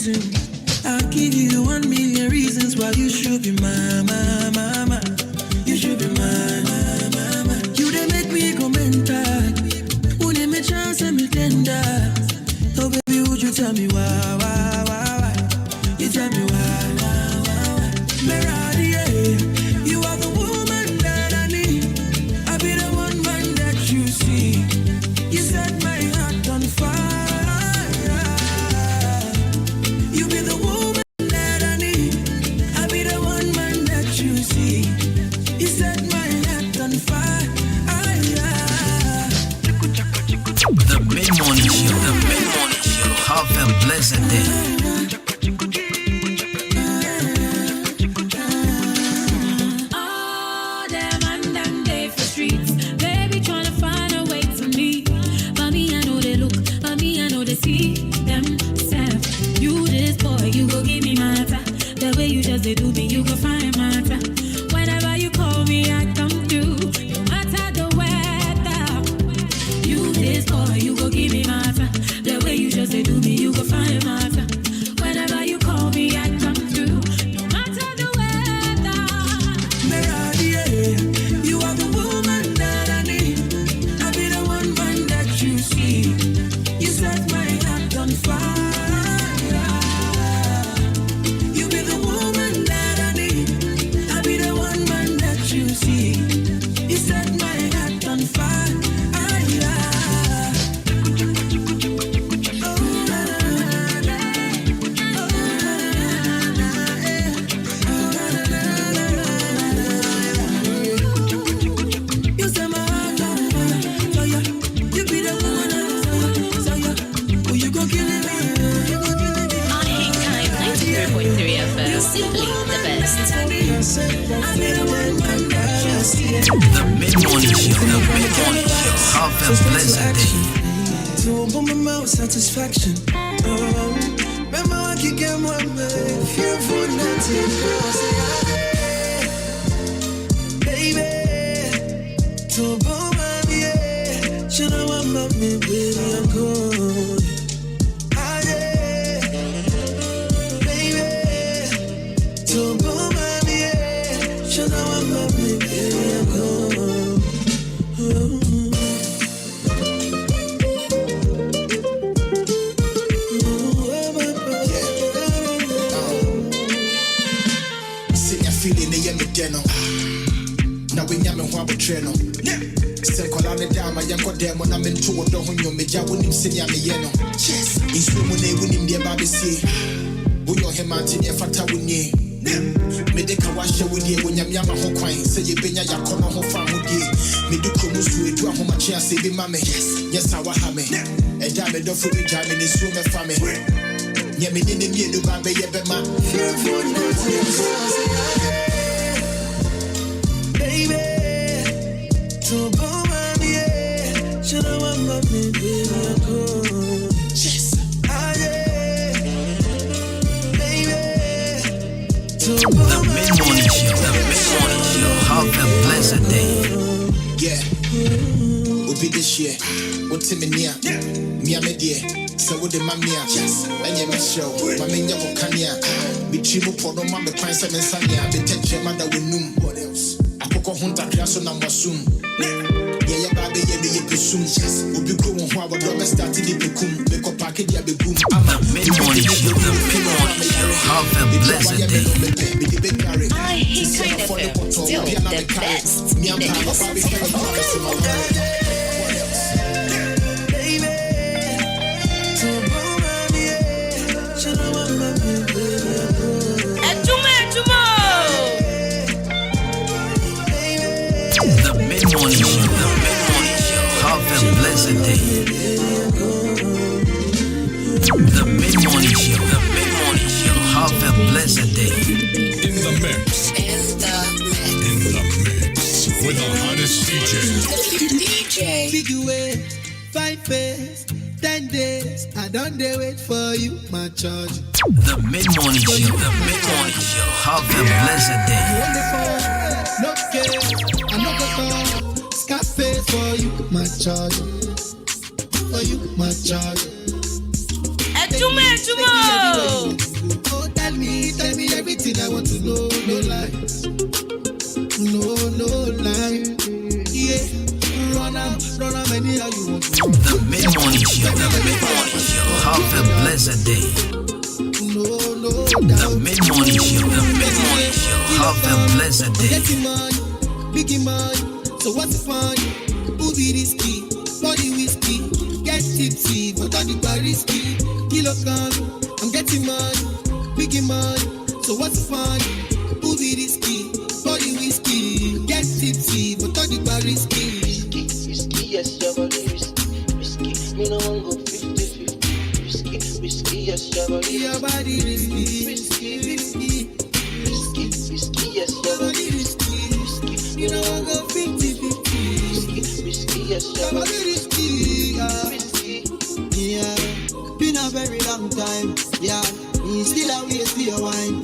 reason. I'll give you 1,000,000 reasons why you should be mine. You should be mine. You done make me go mental. Who name me chance and me tender. Oh baby, would you tell me why? You tell me why. Meradi, you are the woman that I need. I'll be the one man that you see. You set my heart on fire. You be the woman that I need. I'll be the one man that you see. You set my heart on fire. The mid-morning show. Have a blessed day. They do me, you go find matter. Whenever you call me, I come through. No matter the weather. You this boy, you go give me matter. The way you just say do me, you go find matter. Whenever you call me, I come through. No matter the weather. Meradi, you are the woman that I need. I'll be the one man that you see. You set my heart on fire. You set my heart on fire. You set my heart on fire. So yeah, you be the woman. So yeah, oh you go killing me. On Ahenkan 93.3 FM, simply the best. The mid-morning show. Have a blessed day. To open my mouth, satisfaction. Remember I can get one man. Fearful nothing. Baby, to open my yeah. Should I want my baby? I'm good. Baby, to open my yeah. Should I want my baby? I'm good. Now we yamming while we train on. Send Colana down, my young damn when I'm in two of the Honyo, Meja winning Sinya Miano. Yes, in swim when they win him near Baby Sea. We are him out in Fata Winnie. Medica wash with you when Yama Hoquine, say you been a Yakona Hofam with you. Medukumus to it to a home chair, say be mammy. Yes, our hammy. A diamond of food jam in his room and family. Yammy didn't be a new baby, Yabema. Baby, to bomb yeah. Should I want my baby? Yes, baby, to The mid-morning show. Have a blessed day. Yeah, we'll be this year. What's in me near? Me, I'm a dear. So, what the mamma, yes, and you may show. My main young Kanya. Be chibu for the mama, Prince and Sanya. The tension, mother, we knew what else. Akoko hunta kraso na mwasum. Yeah, baby, you presume. Yes, we'll be going while we're going to start to become. Make a package, yeah, be boom. I'm a mid-morning show. Have a blessed day. Ahenkan FM, still the best in the east. The mid-morning show. Have a blessed day. The mid-morning show. Have a blessed day. In the mix. With the hottest DJ. Big way, 5 days, 10 days. I don't dare wait for you, my charge. The mid-morning show. Have a blessed day. No care, I'm not gonna Scarface for you, my charge. For you, my charge. Adwuma-Adwuma. Mid-morning show. The mid-morning show. Have a blessed day. Getting money, biggie money. So what's the fun? Who be risky? Body whiskey. Get tipsy, but all the bar risky. Kilo come, I'm getting money, biggie money. So what's the fun? Who be risky? Body whiskey. Get tipsy, but all the bar risky. Risky, yes, your body risky. Risky, me no one go 50-50. Risky, yes, your body risky. Your body risky. Risky, yes, your body risky. You know I go 50-50. Risky, yes, your Your body body risky. risky. Yeah, been a very long time. Yeah, me still a wait for your wine.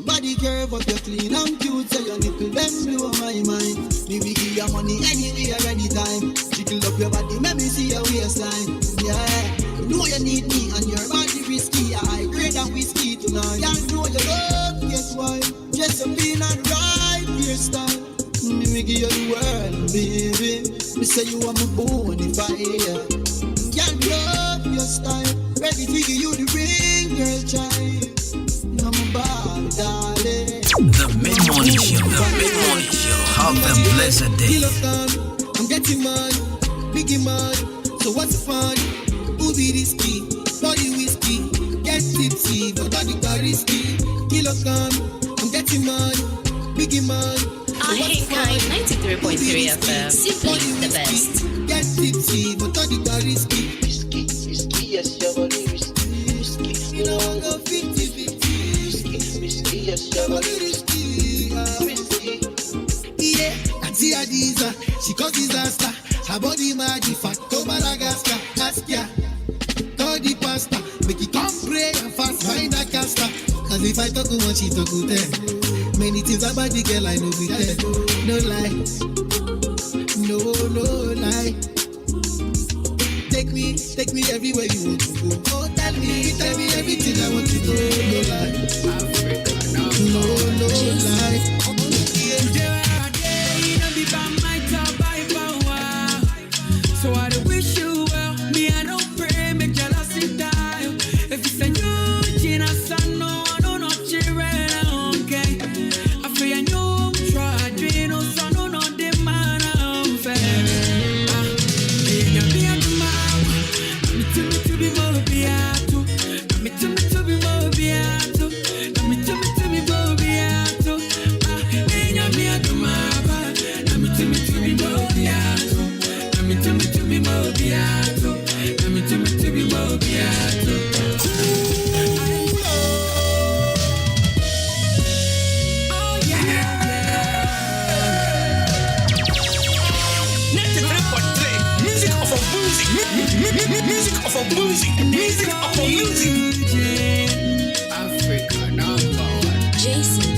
Body curve up, you clean and cute, so your nipple them blow my mind. Me we give you money anywhere, anytime. Jiggle up your body, make me see your waistline. Yeah, you know you need me and your body risky. I grade and whiskey tonight. Yeah, know you love, guess why? Just a bean and right hairstyle. Me give you the world, baby. Me say you are my bonafide. Girl, love your style. Ready to give you the ring, girl, child. You're my body, darling. The mid-morning show. The mid-morning show. Have a blessed day. Kilo come, I'm getting money, biggie money. So what's the fun? Who be risky? Body whiskey. Get tipsy, but all the bar risky. Kilo come, I'm getting money, biggie money. Ahenkan 93.3 FM. Simply the best. Get tipsy, but all the bar risky. Risky, yes, your body risky. Risky, You know I go 50-50. risky, yes, your body Risky. risky. Yeah, I see Adiza, she cause disaster. Her body mad, fat, to Madagascar. Ask ya, call the pastor, make it come pray and fast, find a caster. Cause if I talk too much, she talk good there. Many things about the girl I know be there. No lie, no lie. Take me everywhere you want to go. Oh, tell me everything I want to know. No lie, no lie. So I don't wish you well. Me, I don't pray, make jealousy die. If it's a new generation, no, I don't know, children, okay. I feel a new try, dream, no, son, no, no, the man, I'm fair. Me, I'm to be more beato. Me, to be more beato. Me, to be more beato. Me, I'm to be more beato. To be more beato. To be more beato. Oh yeah. 93.3 Music of a music. Music of a music. Music of a music. Africa number one. Jason.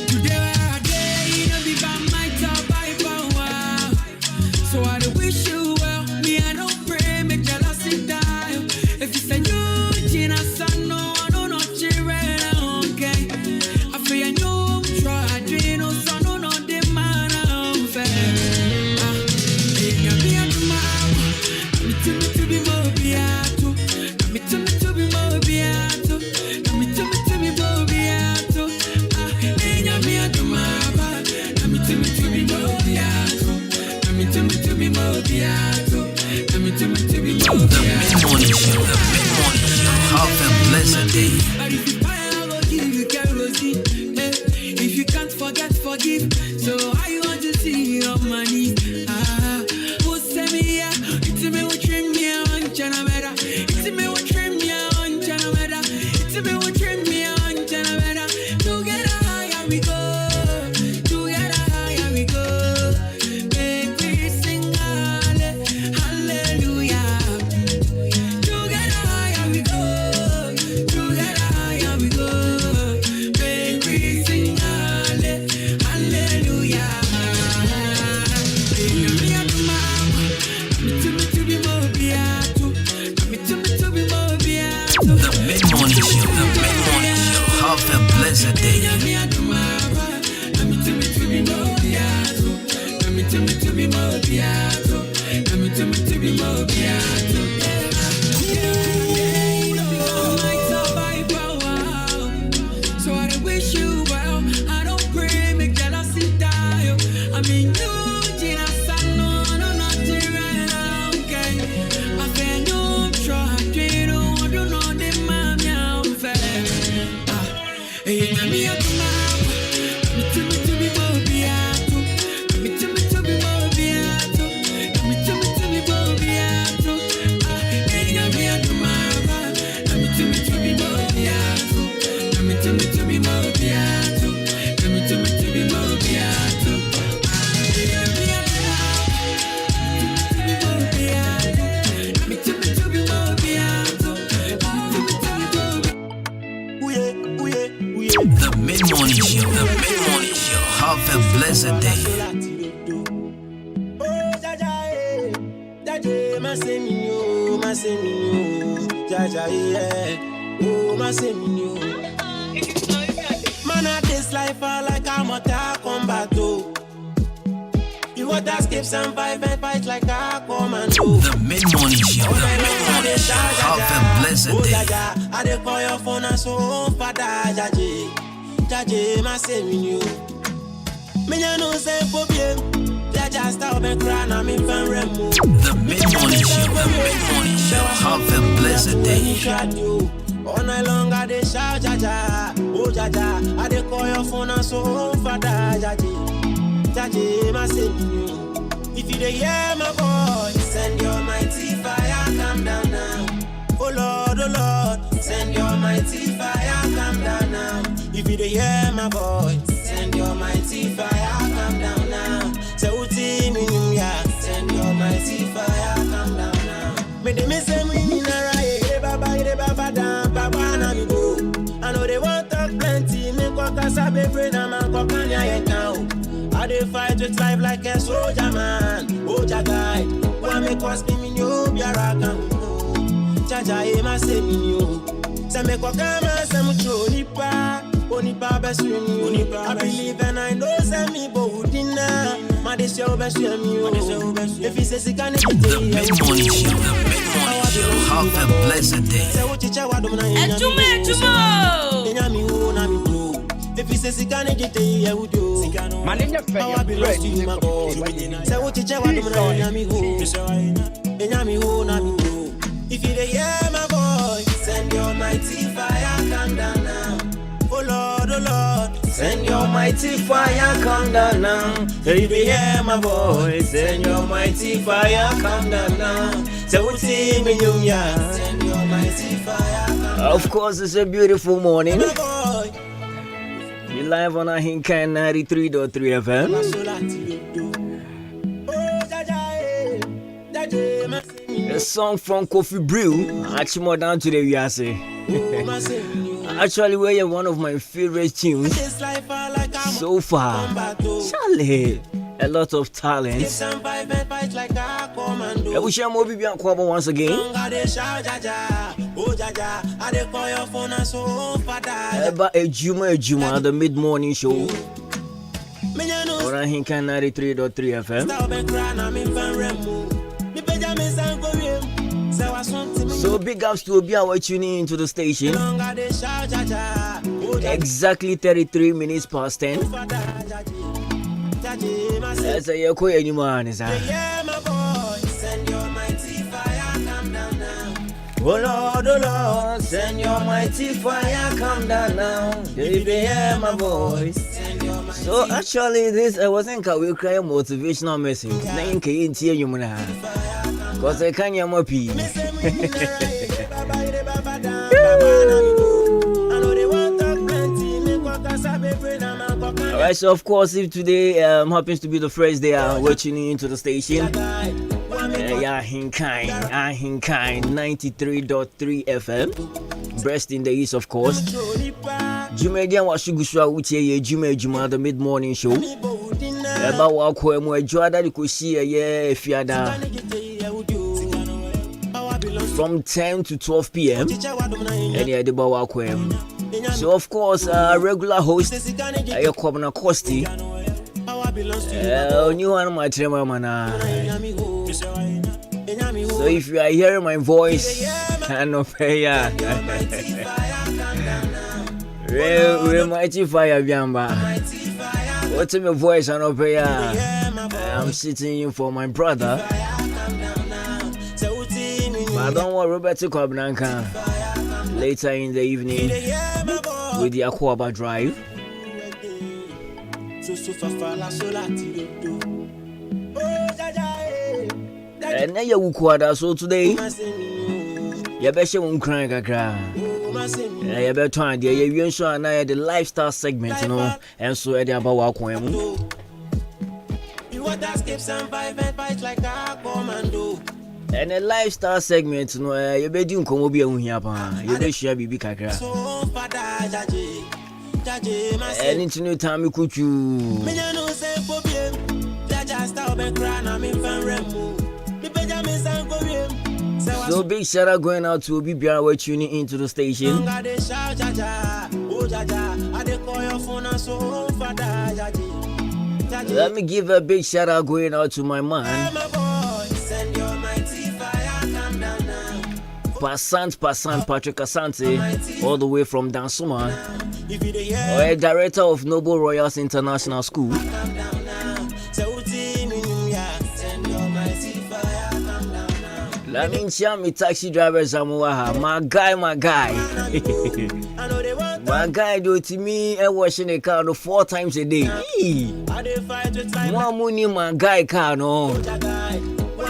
Today I day, no be by my top by power. So I don't wish you well. Me, I don't pray, make jealousy die. If it's a new generation, no, I don't know, children, okay. I feel a new try, dream, no, son, no, no, the man, I'm fair. To be more beato. Me to be more beato. Me to be more beato. Me Adwuma me to be more beato. Me to be more beato. Me to be more The beato. mid-morning show. The mid-morning show. Have a blessed day. But if you buy, I will give you kerosene. If you can't forget, forgive. So I want to see your money. Who send me here? It's me who trim me on Chanamera. It's me who trim me on Chanamera. It's me who trim me on Chanamera. Together higher we go. Together higher we go. Make we sing hallelujah. Together higher we go. Together higher we go. Make we sing hallelujah. To be more beato. To be more beato. The mid-morning show. The mid-morning show. Have a blessed day. Me Adwuma, to be more beato. To be more beato. To be more beato. My top by power. The mid-morning show. The mid-morning show. Have a blessed day. Man, at this life, I like I'm a combat. You want to escape some five and fight like a commando. The mid-morning show. The mid-morning show. Have a blessed day. I dey call your phone and so father Jaje, my same you. Me no say problem. Jaja stop and cry na me fan remo. The mid-morning show. The mid-morning show. Have a blessed day. All night long I dey shout Jaja, oh Jaja. I dey call your phone and so father Jaje, my same you. If you dey hear my voice, send your mighty fire, come down now. Oh Lord, send your mighty fire, come down now. If you dey hear my voice, send your mighty fire, come down now. Say uti mi ya, send your mighty fire, come down now. Me dey miss me na rai, baba da, baba na mi go. I know they want talk plenty, me kwa kasa be friend na man kwa kanya yekao. I dey fight with life like a soldier man, oh Jagai. Why me cause me no biara kan no. Jaja e ma se mi no. Se me kwa kama se mu chonipa, onipa besuni. I believe and I know se mi bo udina. Ma de show besu mi o. If he says he can't get The mid-morning show. The mid-morning show. Have a blessed day. Se wo chicha wa dum na Adwuma-Adwuma. Enyami ho na mi do. If he says he can't get it, I would do. My name is I belong to you, my God. Say what you tell me, Enyami ho, na mi ho. If you hear my voice, send your mighty fire, come down now. Oh Lord, send your mighty fire, come down now. If you hear my voice, send your mighty fire, come down now. Say what you mean, yeah. Send your mighty fire, come down. Of course, it's a beautiful morning. My boy. You're live on Ahenkan 93.3 FM. A song from Kofi Brew. Actually, more down to the Yase. Actually, we're one of my favorite tunes so far. Charlie, a lot of talent. I wish I'm more be once again. About Adwuma-Adwuma, the mid-morning show on Ahenkan 93.3 FM. So big ups to Obi tuning into the station. Exactly 33 minutes past 10. That's a yoko anyone is that. Oh Lord, send your mighty fire, come down now. If they hear my voice. So actually, this I wasn't we cry motivational message. Na inka yin tie you muna. Cause I can't hear my pee. Alright, so of course, if today happens to be the first day we're tuning into the station. Ahenkan 93.3 FM. Breast in the East, of course. Jumedian Washugusha Uche Adwuma-Adwuma, the mid-morning show. About Wakwemo, a joy that you could see a year fiada from 10 to 12 p.m. And yeah, the Bawakwem. So, of course, regular host, Ayakobna Kosti. New one, my tremor mana. So if you are hearing my voice, I know ya. Real mighty fire, Biamba. What's my voice? I know ya. I'm sitting in for my brother. But don't worry, Robert Kobnanka. Later in the evening, with the Akwaba Drive. And now you will so today. You better won't cry, kakra. You better try, dear. You sure now the lifestyle segment, you know, and so Eddie about walk home. You want to escape some fight like a commando. And the lifestyle segment, you know, you better do come over here, you better share baby kakra. And into new time you could you. So big shout out going out to BBR. We're tuning into the station. Let me give a big shout out going out to my man Passant Patrick Asante, all the way from Dansuma, a director of Noble Royals International School. Let me share me taxi driver Zamuaha, my guy. My guy do to me and washing a car 4 times a day. More money, my guy car no.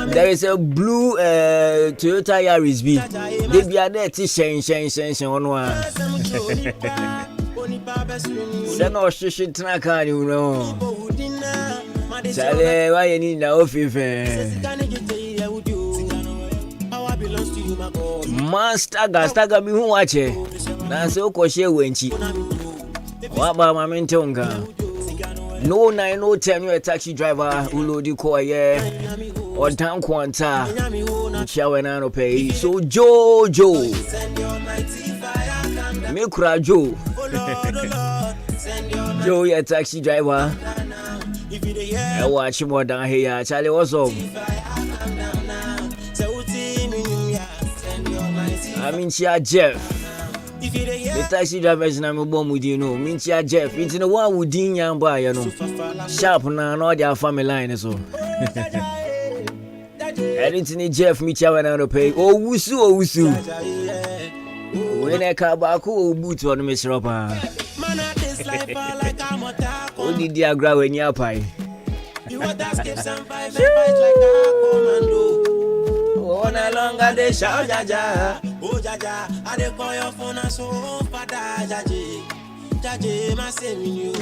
There is a blue Toyota Yaris B. They be a dirty shine on one. Send our shit track, you know. Charlie, why you need now? Man, stagger me who watch it. That's so koshe wenchi. Waba mamentonga. No 9 no 10 you a taxi driver who load you call or down quanta. Chawana no pay. So Joe. Me kura Joe. Joe a taxi driver. I watch more down here. Charlie, what's up? I mean, Jeff. The taxi drivers na me bomb with you know. Mean Jeff. Into the one with Dean Yamba, you know. Sharp na no their family line so. I didn't need Jeff me when I pay. Oh wusu. When I come back, oh boot on Miss Ropa. Oh did you grab when you pie? You want to skip some fight like a commando. Oh, no longer they shout, Jaja. Oh, Jaja, I dey call your phone and so fada, Jaja, my same.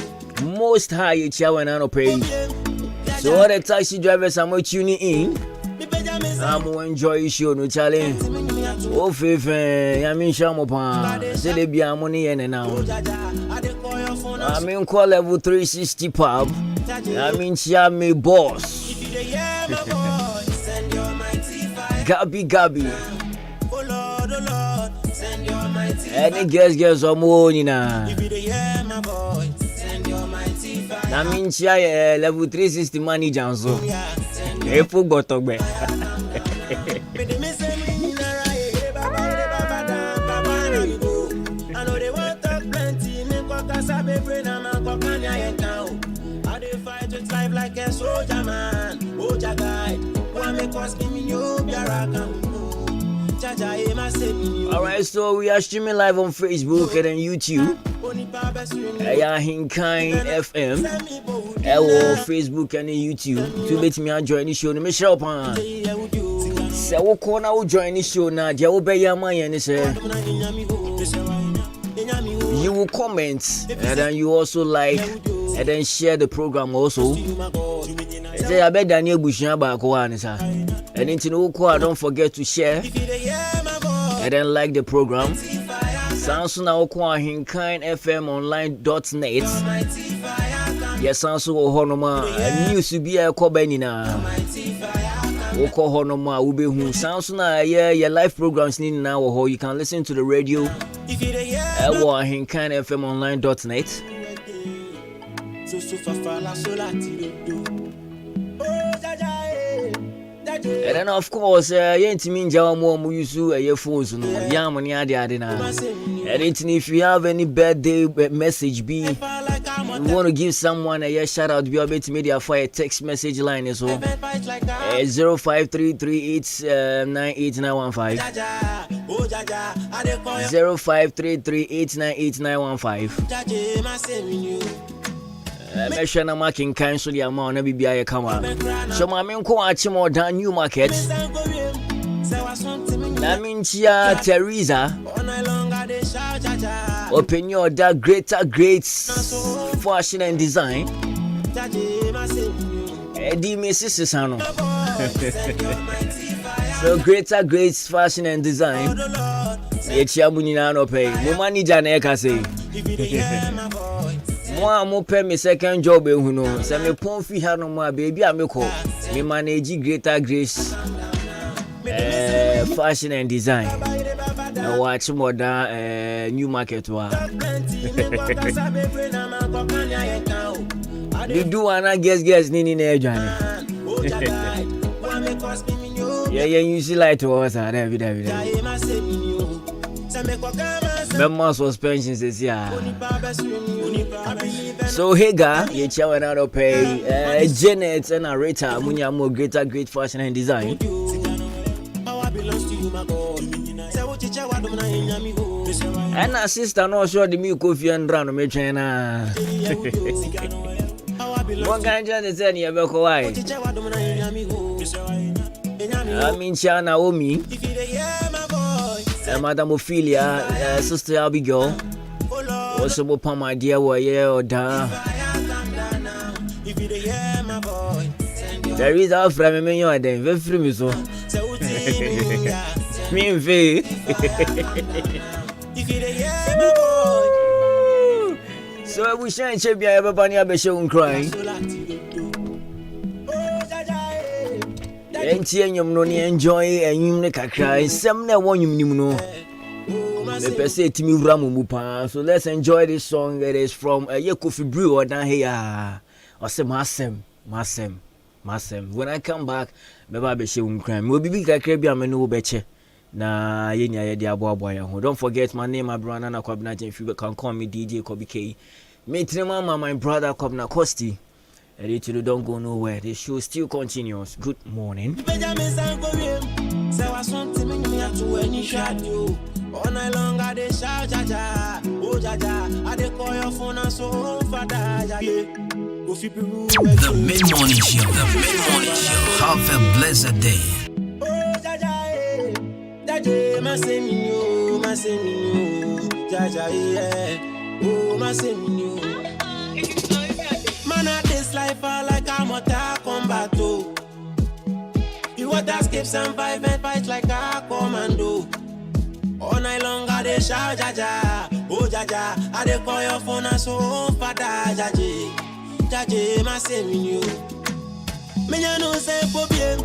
Most high, it's when I don't pay. So, all the taxi drivers are more tuning in. I'm going to enjoy your show, no challenge. Oh, Fife, I mean, Shamopan. Say they be our money in and out. I mean, call level 360 pub. I mean, Chame boss. Gabi. Any girls are more now. I mean, level 360 money, Janso. If you got to be. Like a soldier man, oh guy, one make us give me your alright, so we are streaming live on Facebook and on YouTube. Ahenkan FM. Facebook and YouTube. To let me join the show. Me show up. So we can now join the show now. You will be your man, you will comment and then you also like and then share the program also. Say I bet Daniel Bushian back one sir. And don't forget to share and then like the program. Sounds now Ahenkan FM online.net. Yes, sounds so honoma news to be a cobenina. Oko honoma ube who sounds now your live programs need now or you can listen to the radio. Ahenkan FM online.net. And then of course, yent mean Jawa use your phones no yam ni ade na. And if you have any birthday message be We want to give someone a shout out. Be able to media for a text message line as well. 0533898915. 0533898915. Make sure I'm marking cancel the amount of BBI come out. So my main co more than new market. That means Teresa. Open your that greats fashion and design. Eddie Mrs. Sano. So greats fashion and design. It's Yabunina no pay. No money Janeka say. Mo pay me second job who know. Say me pon fi ha no more baby ameko. Me manage greater grace fashion and design. Now watch more than new market wa. You do wanna guess nini na Johnny. Yeah, you see light to us every day. Member suspension says yeah. So Hagar, you chow another pay Janet and Rita Munya more great fashion and design. And our sister no sure the milk coffee and run me China. One kind of say you be quiet. I mean China Omi. Madam Ophelia, Sister Abigail, also upon my dear warrior or da. There is our friend, me, you are then very free, so me and Faye. So I wish I should be able to show crying. And you enjoy and you make a cry. Some never want you know. The person to me Ramupa. So let's enjoy this song. It is from a Yakufi Brewer down here. Or say Masem. When I come back, maybe be showing crime. We'll be big like Caribbean no betche. Na yenya ya boy. Don't forget my name, my brother na Kobna. If you can call me DJ Kobi K. Me mama, my brother Kobna Kosti. Ready don't go nowhere. The show still continues. Good morning. All night long I dey shout jaja, oh jaja, I dey call your phone and so father jaja. The mid-morning show. Have a blessed day. Oh jaja, jaja, maseminyo, jaja, yeah. Oh maseminyo. Man at this life I like I'm a combat too. You want to escape some fight and fight like a commando. All night long I dey shout jaja, oh jaja, I dey call your phone and so father jaja, jaja maseminyo. Me ya no say problem,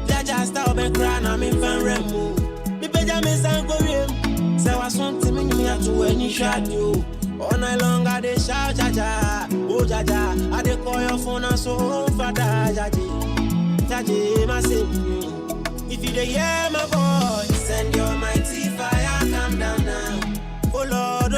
jaja stop and cry na me fan remo. Me peja me san go wiem, say wa something me ya to any shot you. All night long I dey shout jaja, oh jaja, I dey call your phone and so father jaja, jaja maseminyo. If you dey hear my voice, send your mighty fire, come down now. Oh Lord,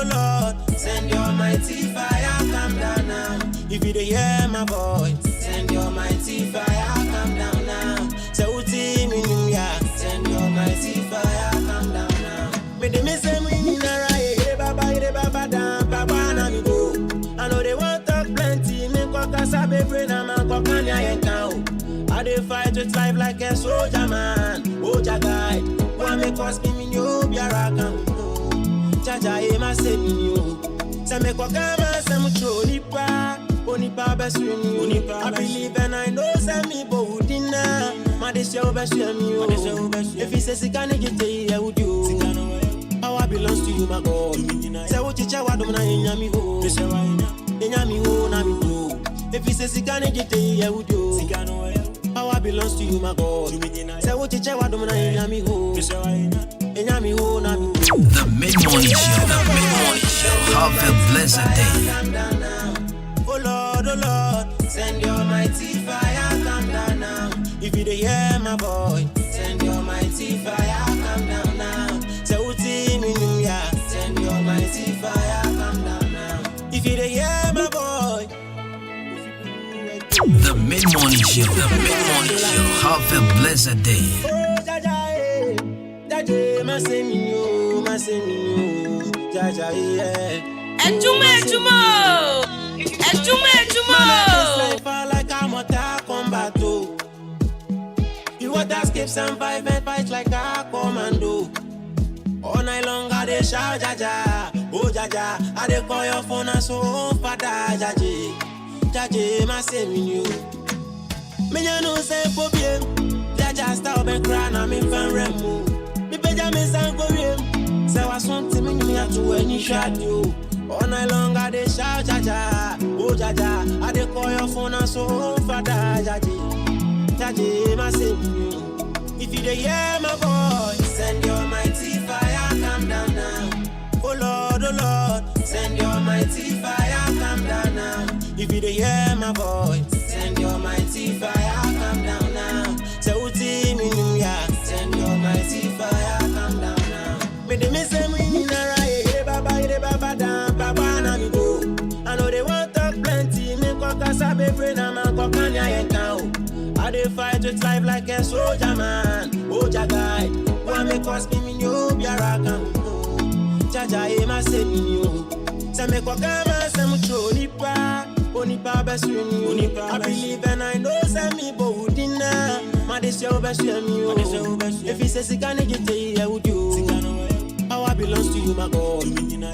send your mighty fire, come down now. If you dey hear my voice, send your mighty fire, come down now. So team in ya, send your mighty fire, come down now. Me dey miss them in the right, baba down, baba na me go. I know they want talk plenty, me kwa kasabe brain na man kwa kanya yenkao. I dey fight with life like a soldier man. Oh jaga, why me cause me no biara kan no. Jaja e ma se mi no. Se me kwa kama se mu choni pa. Oni pa besu ni. I believe and I know se mi bo udina. Ma de se obesu mi o. If he says he can't get it, would you? Power belongs to you, my God. Say what you chawa do na inyami ho. Inyami ho na mi ho. If he says he can't get it, would you? Power belongs to you, my God. Say what you chawa do na inyami ho. Inyami ho na mi ho. The mid-morning show. Have a blessed day. Oh Lord, send your mighty fire, come down now. If you dey hear my voice, send your mighty fire, come down now. Say what team in ya, send your mighty fire, come down now. If you dey hear my voice, mid-morning show. The mid-morning show. Have a blessed day. You want to escape some fight and fight like a commando. All night long I dey shout jaja, oh jaja. I dey call your phone and so fada jaje, jaje ma say me you. Me ya no say problem, jaja stop and cry na me fan remo. Me beja me san go rem, say wa something me me have to any shot you. All night long I dey shout jaja, oh jaja. I dey call your phone and so fada jaje, jaje ma say me you. If you dey hear my voice, send your mighty fire, come down now. Oh Lord, send your mighty fire, come down now. If you dey hear my voice, send your mighty fire, come down now. Say uti mi ya, send your mighty fire, come down now. Me dey miss me in a rai, baba down, baba na mi go. I know they want talk plenty, me kwa kasa be friend na man kwa kanya yenka. I dey fight with life like a soldier man. Oh jagai, why me cause me new biara can go. Jaja e ma se me new. Se me kwa kama se mu chonipa, onipa besu me. I believe and I know se me bo udina. Ma de se obesu me. If he says he can't get it, I would you. Power belongs to you, my God.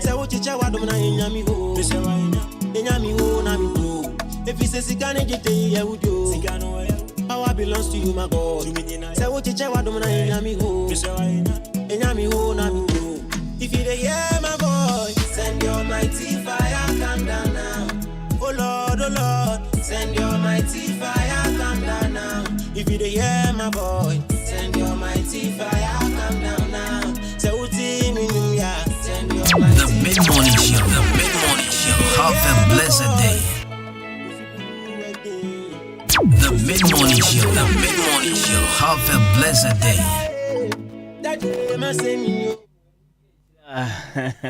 Say what you chawa do na inyami ho. Inyami ho na mi ho. If he says he can't get it, I would you. Power belongs to you, my God. Say what you chawa do na inyami ho. Inyami ho na mi ho. If you dey hear my voice, send your mighty fire, come down now. Oh Lord, send your mighty fire, come down now. If you dey hear my voice, send your mighty fire, come down now. Say uti mi ya, send your mighty. The mid-morning show. The mid-morning show. Have a blessed day. The mid-morning show. The mid-morning show. Have a blessed day.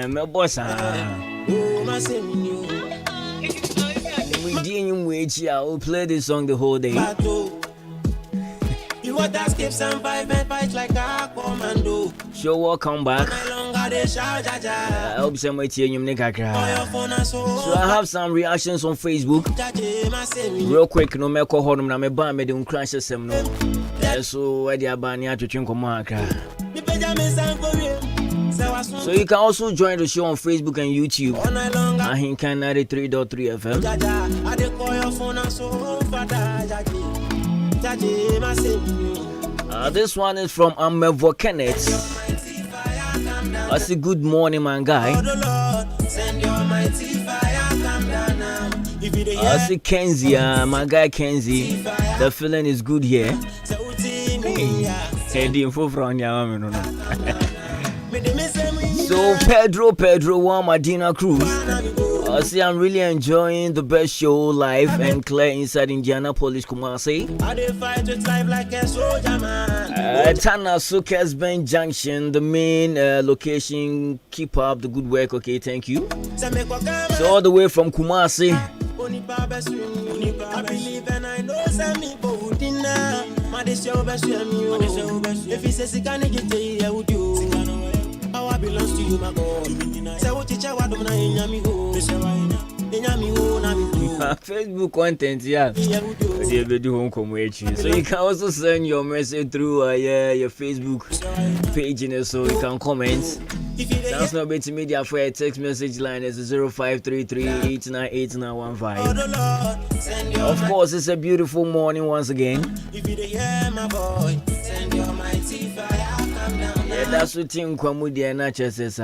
My boss, we didn't wait here. I will play this song the whole day. You want to escape some fight and fight like a commando. Sure, welcome back. I hope somebody hear you. So I have some reactions on Facebook. Real quick, no me call home na me ban me dey crash some no. So where the abania to drink So you can also join the show on Facebook and YouTube. Ahenkan 93.3 FM. This one is from Amevo Kenneth. I say good morning, my guy. I see Kenzie, my guy Kenzie. The feeling is good here. Hey, the info from Yamano. So Pedro Juan Medina Cruz. I see I'm really enjoying the best show live and clear inside Indianapolis, Kumasi. Tana Sukas Bend Junction, the main location. Keep up the good work, okay? Thank you. So all the way from Kumasi. I believe and I know some if he says he can't get it, I would do. Power belongs to you, my God. Say what you chawa do na inyami ho. Inyami ho na mi ho. Facebook content, yeah. So you can also send your message through your Facebook page, so you can comment. Sounds no better media for a text message line is 0533-898915. Of course, it's a beautiful morning once again. If you hear my voice, send your mighty fire, come down. Yeah, that's what Tim Kwamudi and Nacha says.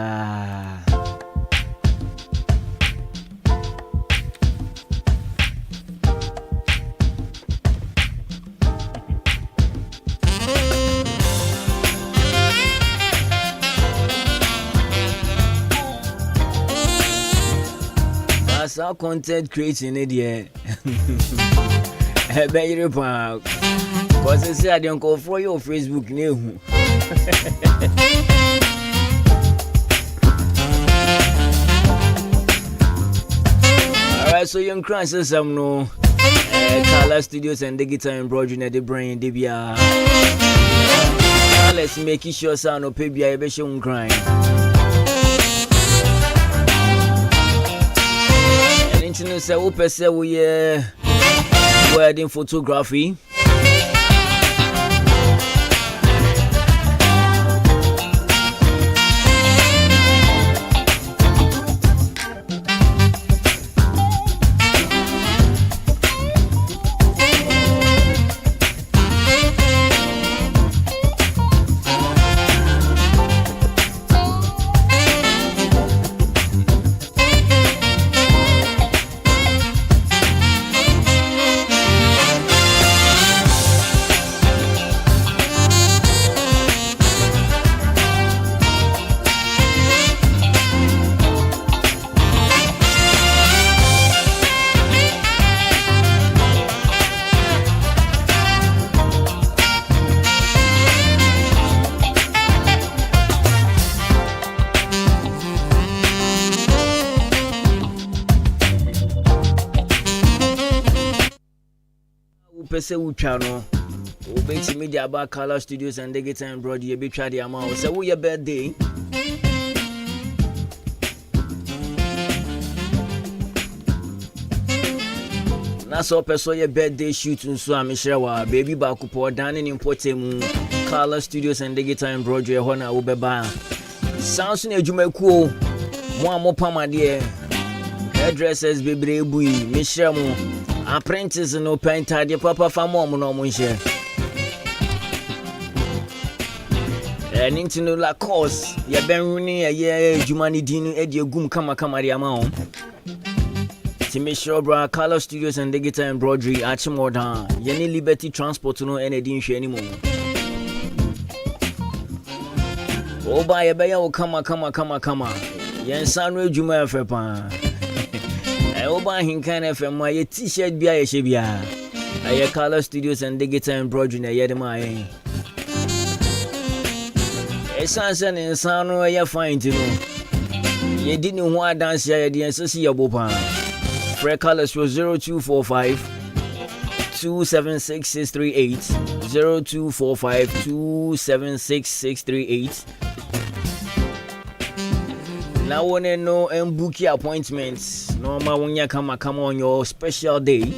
Our content creating it here. Better pa. Cause I say I don't go for your Facebook name. Guys, so young crisis, no. Color Studios and Digital Embroidery na the brain debia. Let's make sure sound no pay bia be show crying. And internet say we pese we wedding photography. Pese uchano obeti media about Color Studios and Digital Embroidery be try the amount say wo your birthday na so person your birthday shoot nso am share wa baby ba kupo dan ni impotemu Color Studios and Digital Embroidery ho na wo beba sounds na adwuma kuo mo amopamade hairdressers bebre bui me share mo apprentice no painter de papa famo no mo nche ninti no la course ya benruni ye adwuma ni din e de gum kama de ama on ti me sure bra Color Studios and Digital Embroidery achimoda ye ni Liberty Transport no ene din hwe ni mo oba ye be ya wo kama ye nsan no adwuma efepa Adwuma-Adwuma On Ahenkan Fm my t-shirt bia ye she bia aye Color Studios and Digital Embroidery na ye de ma yen esanse ne nsan no ye fine ti no ye di ni ho dance ye de ensesi ye bopa Fred Colors was 0245 276 0245 276 Now wanna know and book your appointments. No ma when you come on your special day.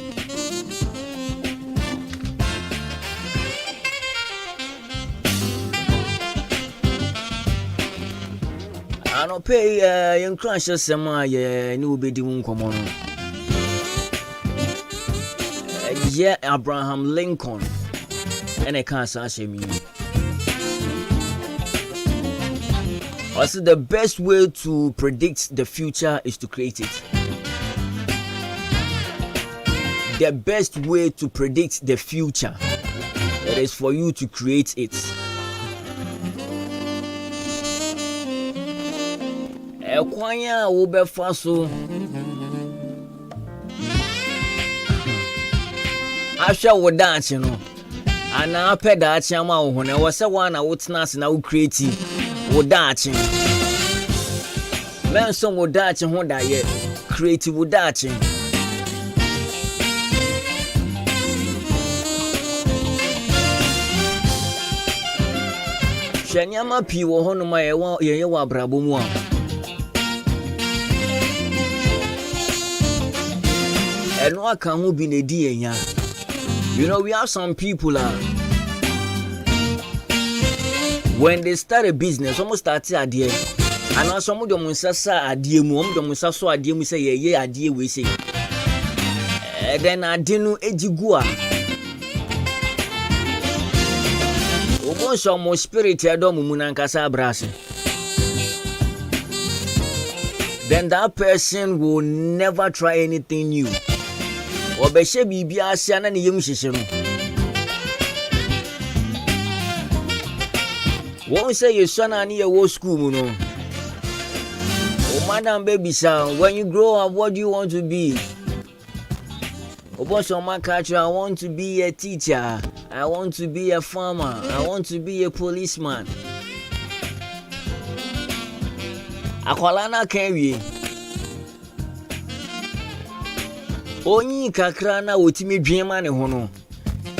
I no pay young crashes some ye new bedi won come on. Yeah, Abraham Lincoln and I can't say me. Also, the best way to predict the future is to create it. The best way to predict the future is for you to create it. Ekwanya obefa so ahwa wodache no ana pedache ama wo na wo se wa na wotena na wo create wodache men so wodache ho da ye creative wodache Shanyama pi wo ho no ma ye wa brabo mu a eno aka ho bi na di enya. You know, we have some people when they start a business, almost start idea. And now some of them will say idea mu, some will say idea mu say ye idea we say. Then I didn't ejigua. Obo so mo spirit ya do mu nankasa brase. Then that person will never try anything new. Obeshe bibia asia na ne yem hyehye no. Won say you son na ye wo school mu no. O madam baby son, when you grow up what do you want to be? Obo so makachi, I want to be a teacher. I want to be a farmer. I want to be a policeman. Akwala na kan wi. Onyi kakra na wotimi dwema ne ho no.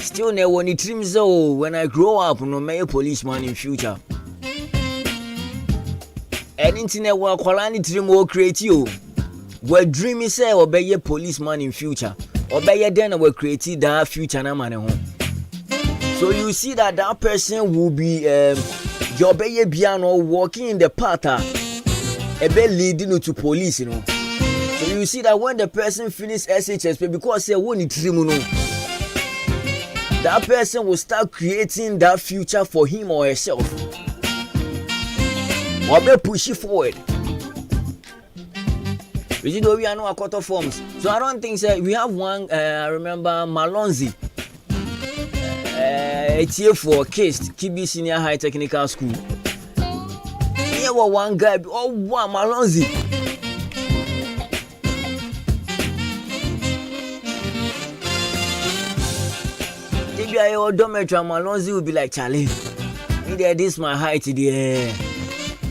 Still ne woni trim so when I grow up no may a policeman in future. Anything that we kwala ni trim wo create you. We dream say obey a policeman in future. Obey then we create that future na man ho. So you see that person will be obey piano walking in the path ebe leading to police, you know. So you see that when the person finishes SHSP because say won trim no. That person will start creating that future for him or herself. Or be push it forward. You know we are no a quarter forms. So I don't think so. We have one. I remember Malonzi. It's here for KIST, Kibi Senior High Technical School. Here was one guy. Oh wow, Malonzi. Maybe I old Dometra Malonzi will be like Charlie. This my height there.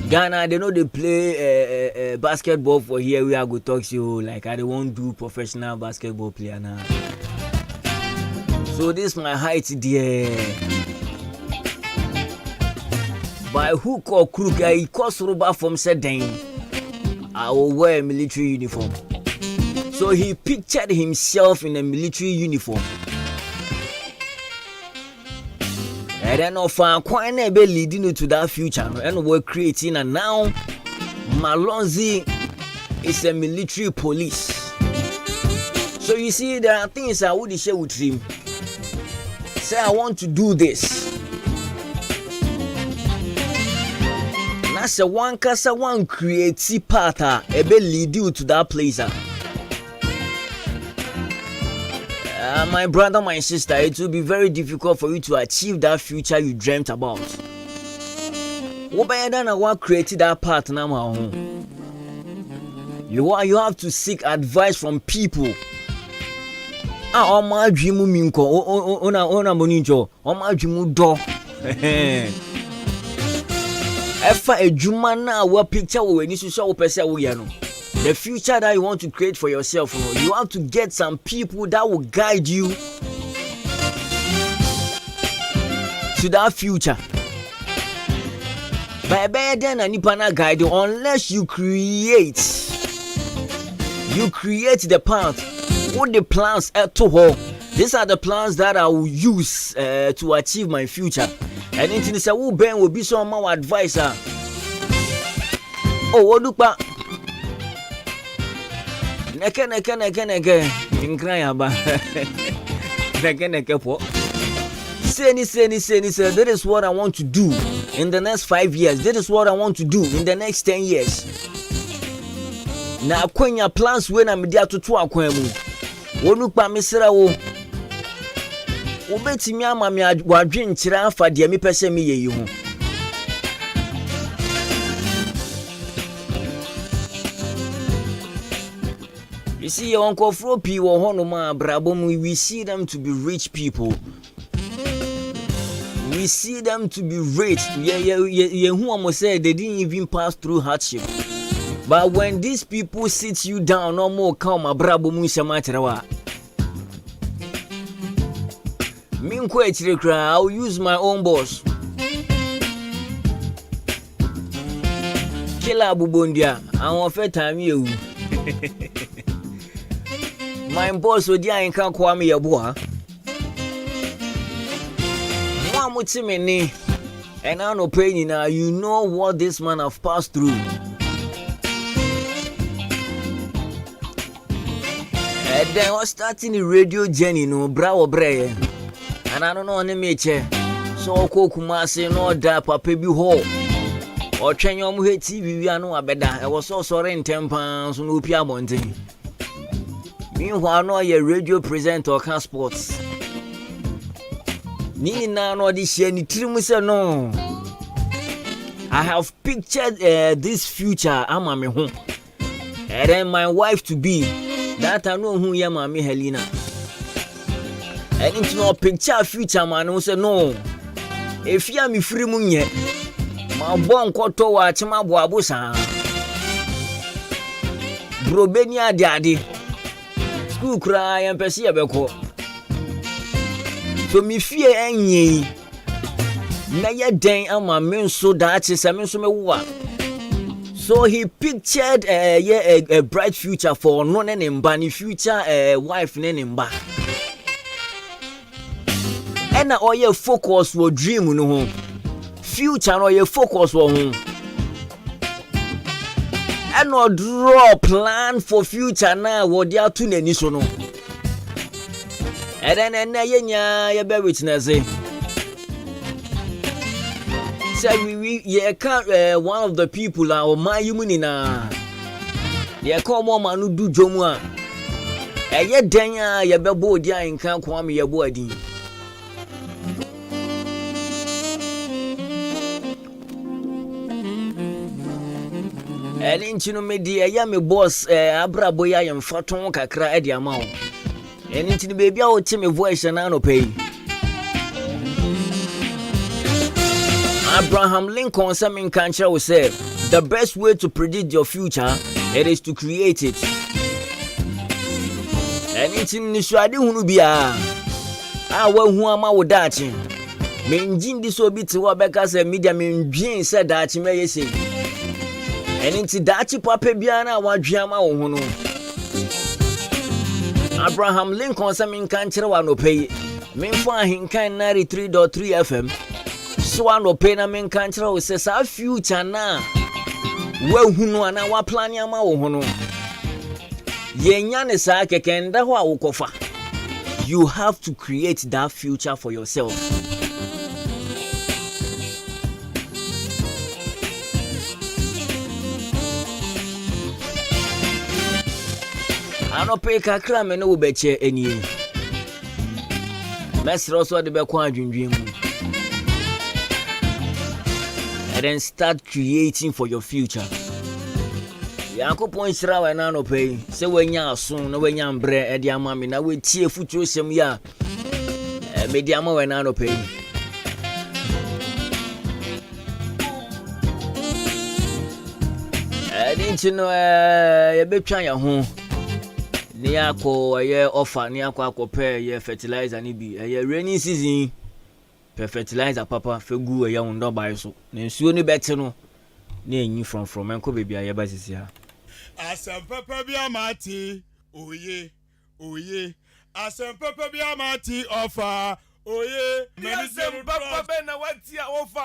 Ghana, they know they play basketball for here. We are go talk to you like I don't want to do professional basketball player now. So this my height there. By hook or crook, I cross rubber from Sedan. I will wear a military uniform. So he pictured himself in a military uniform. And then offer quite a bit leading to that future and we're creating, and now Malonzi is a military police. So you see there are things I would share with him. Say I want to do this. That's a one kasa one creative part a bit lead you to that place. My brother, my sister, it will be very difficult for you to achieve that future you dreamt about. What better than what created that part now? You have to seek advice from people. Oh my dream minko ona moninjo. Oh my dream do. Efa Adwuma na wa picture we ni so wo pese wo ye no. The future that you want to create for yourself, you have to get some people that will guide you to that future. But then nipa na guide you unless you create the path. What the plans to hold. These are the plans that I will use to achieve my future. And anything is who Ben will be some more advisor. Oh, what look back. Neke Nkran ba. Neke po. Say, that is what I want to do in the next 5 years. That is what I want to do in the next 10 years. Na akwenya plans when I'm there to akwan mu. Wo look pa mesra wo. Wo betimi ama me wadwe nkyira afa de me pese me ye yi ho. You see, your uncle Fropi or Honoma Brabom, we see them to be rich people. We see them to be rich. Who almost said they didn't even pass through hardship. But when these people sit you down, no more come a Brabom Samatrawa. I'll use my own boss. Kila Bubundia, I want fair time you. My boss would ya can't call me a boy. One would see me, and I'm not paying now. You know what this man have passed through. And then I was starting the radio journey, no bravo bray. And I don't know any meche. So Kumasi no da papa be ho. Or train your TV, we are no abeda. I was so sorry in 10 pounds no Pia Mountain. Meanwhile, no a radio presenter or sports. Ni na no this year ni trimusa no. I have pictured this future ama me home. And then my wife to be that I know who ya mami Helena. And into no picture future man who say no. If you are me free munye, my bon koto wa chima bo abusa. Brobenia daddy. school cry and pesi ebeko. So me fear enyi. Na ye den ama me nso da ache se me nso me wo. So he pictured a bright future for no ne mba ni future wife ne mba. And all your focus will dream no ho. Future no your focus wo ho. And no draw plan for future now what dia to nani so no. And then yenya ye be witness say we can't one of the people are my human na ye come on manu do jomu a eye den a ye be bo dia nkan kwa me ye bo adin. Elin chino me di ya me boss abrabo ya yem faton kakra e di ama wo. Elin chino baby a wo che me voice na no pay. Abraham Lincoln something cancer will say the best way to predict your future it is to create it. Elin ni swade hunu bia wa hu ama wo dachi. Me njin di so bi ti wo beka say media me ndwin say dachi me yesi. Enti dachi papa bia na wadwama wo ho no. Abraham Lincoln something cancer wa no pay. Me fo ahenkan 93.3 FM. So no pay na men cancer we say sa future na. Wa hunu ana wa plan ama wo ho no. Yenya ne sa kekenda ho a wo kofa. You have to create that future for yourself. Ano pay kakra me no wo beche enie. Mesro so de be kwa adwendwen mu. And then start creating for your future. Yakopon shira wa na no pay. Se wanya ason na wanya mbre e dia ma me na we tie futuro sem ya. Me dia ma wa na no pay. Didn't know ye betwa ya ho. Ni akọ ye offer ni akọ akọpe ye fertilizer ni bi ye rainy season per fertilizer papa fegu ye ndo bai so na nsuo ni bete no na enyi from enko bebi aye ba sisi ha asem papa bi amati oye asem papa bi amati offer oye asem papa be na wati a offer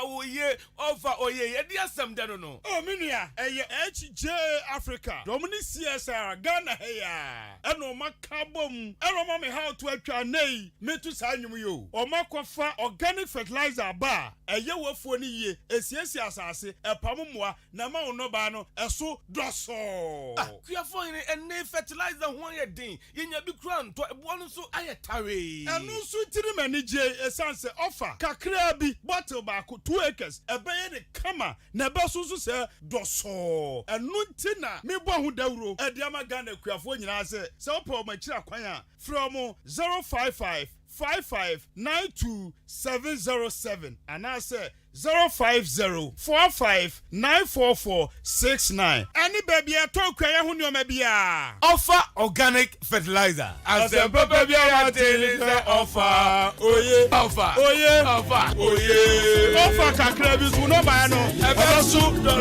oye ye di asem de no oh menua eye HJ Africa domini CSR Ghana heya eno makabom eno ma me how to atwa nei metu sa nwum yo o makofa organic fertilizer ba eye wafuo ni ye esiesi asase epammoa na ma ono ba no eso doso kuafo ni ene fertilizer ho ye din yenya bi kura nto ebo no so ayetare eno so tiri mani je essence offer kakra bi bottle ba ko 2 acres ebeye ne kama na be so so se doso enu ntina me bo hu dawro ediama Ghana kuafo nyina se opo ma kira kwan a from 055 5592707 and I say 05045944469. Any baby I talk ya hu nyoma bia. Offer organic fertilizer. As a baby I tell offer. Oye. Offer. Oye. Offer. Oye. Offer kakra bi so no ba no. Ebe so do.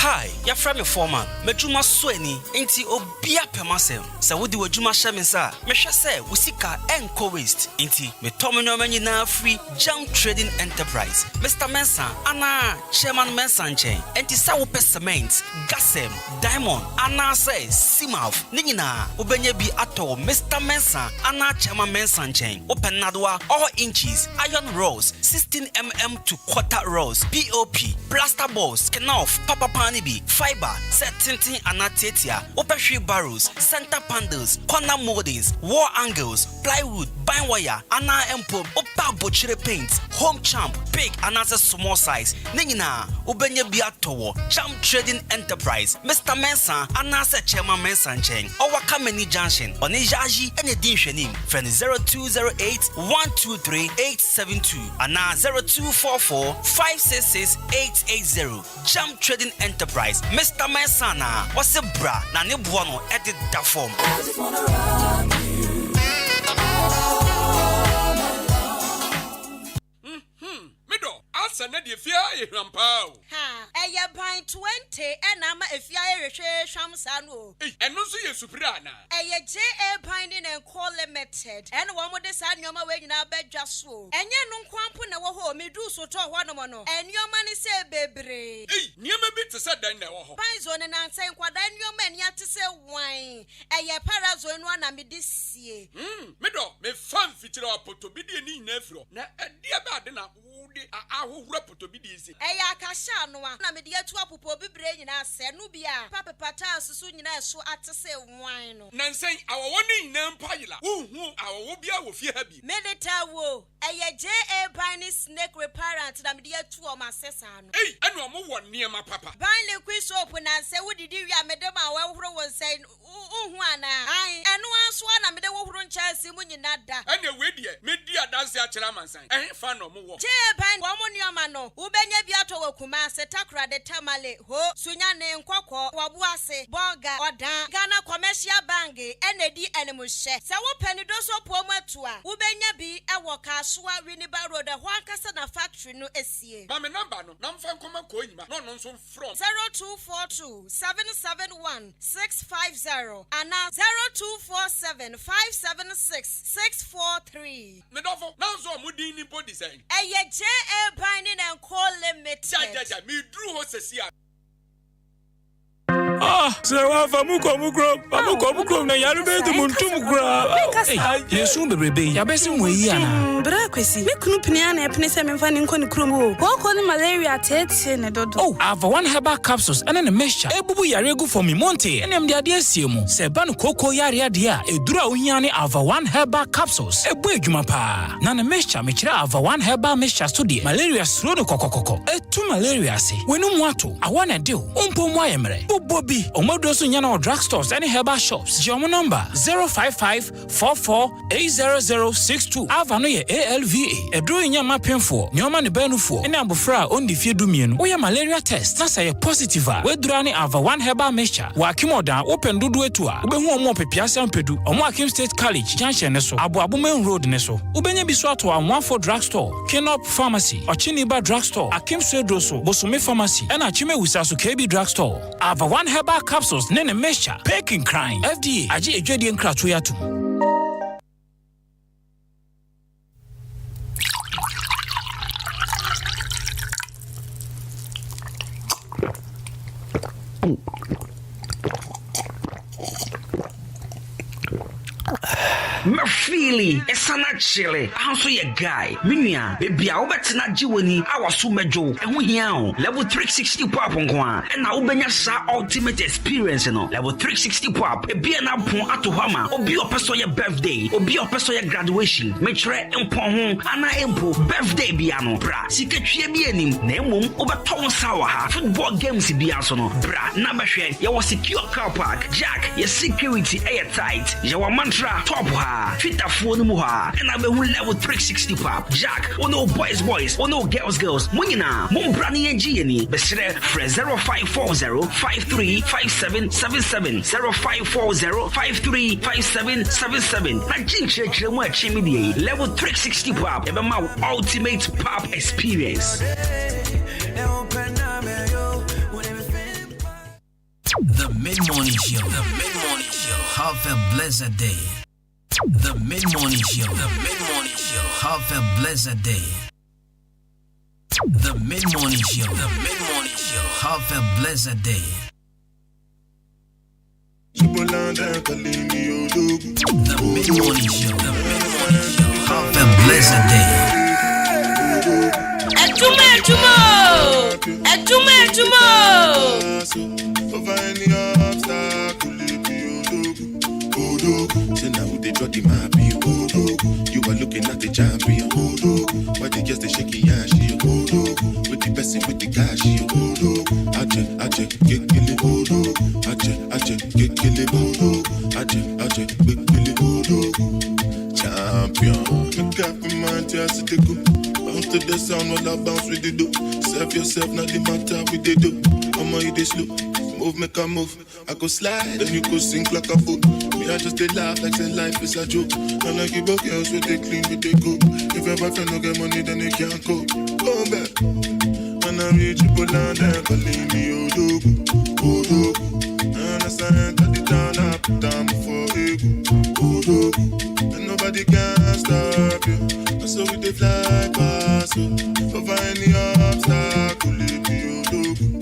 Hi, your friend me foreman. Me juma sweni enti obia pemasem. Sa wodi wajuma shemensa. Me hwe se usika enko waste. Enti me tomenyo nyina free jam trading enterprise. Mr. Mensa ana chairman Mensa nchen. Enti sa wo cement, gasem, diamond ana say simaf. Nyina obenye bi ato Mr. Mensa ana chairman Mensa nchen. Open nadwa all inches, iron rods, 16 mm to quarter rods, POP, plaster balls, kenof, papa bi fiber set tinting anatetia, upper barrels, center panels, corner moldings, wall angles, plywood, bine wire ana empo opa bochire paint home champ big another small size nina ubenya bi atowo Champ Trading Enterprise Mr. Mensa anasa Chairman Mensa Nchen Owaka Mani Junction Onijaji ene din hwenim friend 0208 123 872 ana 0244 566 880 Champ Trading Enterprise Mr. Mensa na wase bra na ne boa no edit da form. Asa na de fia e hwampao. Ha, eye ban 20 ena ma efia e hwehwe hwamsa no. Eno so ye supira na. Eye JA ban ni na call limited. Ena wo mo de sa nyoma we nyina badwa so. Enye no nkwampo na wo ho medu so to ho no mo no. Enyoma ni se bebre. Niema bi te se dan na wo ho. Ban zo ne na nsan kwada enyoma ni ate se wan. Eye para zo no na me de sie. Medo, me fan fitira apoto bi de ni na afro. Na ade ba de na wo de ahohura poto bi de isi. Eye akasha no a na me de atu apopo bibre nyina se no bia. Papa pata susu nyina so ate se wan no. Na nsan awowo ni nyina mpayila. Uhu awowo bia wo fie ha bi. Medeta wo. Eye JA Bani Snake Reparent na me de atu o masesa no. Enu omo wo niema papa. Ban liquid soap na nse wo didi wi amede ma wo horo wo nse uhu ana. Ai enu anso na me de wo horo nchase mu nyina da. Ene we de me di adanse a kira mansan. Fa no mo wo. JA Ban wo mo nioma no. Wo benya bi ato wo kuma se takra de tamale ho sunya ne nkokọ wabu ase bonga odan Ghana Commercial Bank enedi enemuhye. Se wo peni do so po mu atu a wo benya bi e wo Kasua Winneba Road ho ankasa na factory no esie. Ma me number no na mfa nkoma ko nyima no no nso from 0242 771 650 and 0247 576 643. Me dofo na nso mo din ni body say. Eye JA Binding and Call Limited. Ja me dru ho sesia. Se wa fa mukro na yaru be du muntum kura. Yesu bebrebe ya besi mu yi ana. Bra kwesi me kunu pnia na epne se me fa ne nkoni krom o. Ko ni malaria tete ne dodo. Oh, ava one herbal capsules ene ne mesha. Ebubu yare gu for me monte. Ene mde ade asie mu. Se ba no koko yare ade a edura ohia ne ava one herbal capsules. Ebu adwuma pa. Na ne mesha me kira ava one herbal mesha so de malaria suro no kokokoko. Etu malaria se. Wenu mu ato. Awana de o. Umpo mu ayemre. Bobi Omodosu nyana drugstores any herbal shops. Jomo number 05544800062. Ava no ye ALVA. Edro nya mapemfo. Nyoma ne banufo. Ene abofra ondi fie dumienu. Oya malaria test. Na say positive. We dura ne ava one herbal mixture. Wa akimoda open dudu etu a. Ubehu omo pepiasa mpedu. Omo Akim State College junction ne so. Abu Main Road ne so. Ubenye biso ato a 14 drugstore. Kenop Pharmacy. Ochiniba drugstore. Akim Swedoso. Bosome Pharmacy. Ena Achime Wisasu KB drugstore. Ava one herbal capsules nene mesha peking crime FDA aji ejwedi nkratu yatu. Mafili esana chile aso ye guy minia bebia obetina jiwoni awaso mejo eho hia o level 360 pop nko na ubenya sa ultimate experience no level 360 pop ebia na pon ato hama obi opeso ye birthday obi opeso ye graduation mechre empon ho ana empo birthday bia no bra sikatwie bia enim na emom obeton sawa ha football games bia so no bra na behwe ye was secure car park jack ye security airtight ye wa mantra top ha Twitter phone mu ha and I be level 360 pop jack no boys no girls munina mon brani engi ni besre 0540 535777 0540 535777 na jinchire mu achimi die level 360 pop e be ma ultimate pop experience. The Mid-Morning Show. Have a blessed day. The Mid-Morning Show. Have a blessed day. The Mid-Morning Show. Have a blessed day. The Mid-Morning Show. Have a blessed day. Adwuma-Adwuma over any obstacle, say now they draw the map, you a voodoo. Why they just the shaky ass, she a voodoo. With the person with the cash, she a voodoo. Aje, get kill it voodoo. Aje, get kill it voodoo. Aje, get kill it voodoo. Champion, make up your mind to as it go. Bounce to the sound while I bounce with the do. Serve yourself, not the matter with the do. I'ma eat this slow. Move, make a move. I go slide, then you go sink like a boat. Me, I just dey laugh like say life is a joke. And I give up girls with they clean, with they go. If your boyfriend no get money, then they can't go. Come back. When I reach you, pull down there, calling me Odogu. And as I enter the town, I put down before Odogu. And nobody can stop you. And so we dey fly past you. Over any obstacle, leave me Odogu.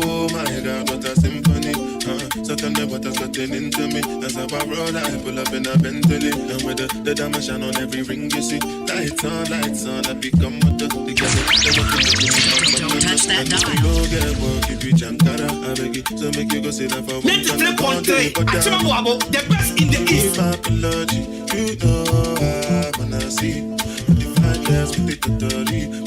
Oh my God, what a symphony. Certainly what has gotten into me. That's how I roll, I pull up in a Bentley. And with the diamond shine on every ring you see. Lights on, I become what the don't touch that dial. Go get work, if you jankara, I beg you. So make you go sit down for one. Let the flip on day. The best in the East. My apology, you know I wanna see. The fine girls with the totally.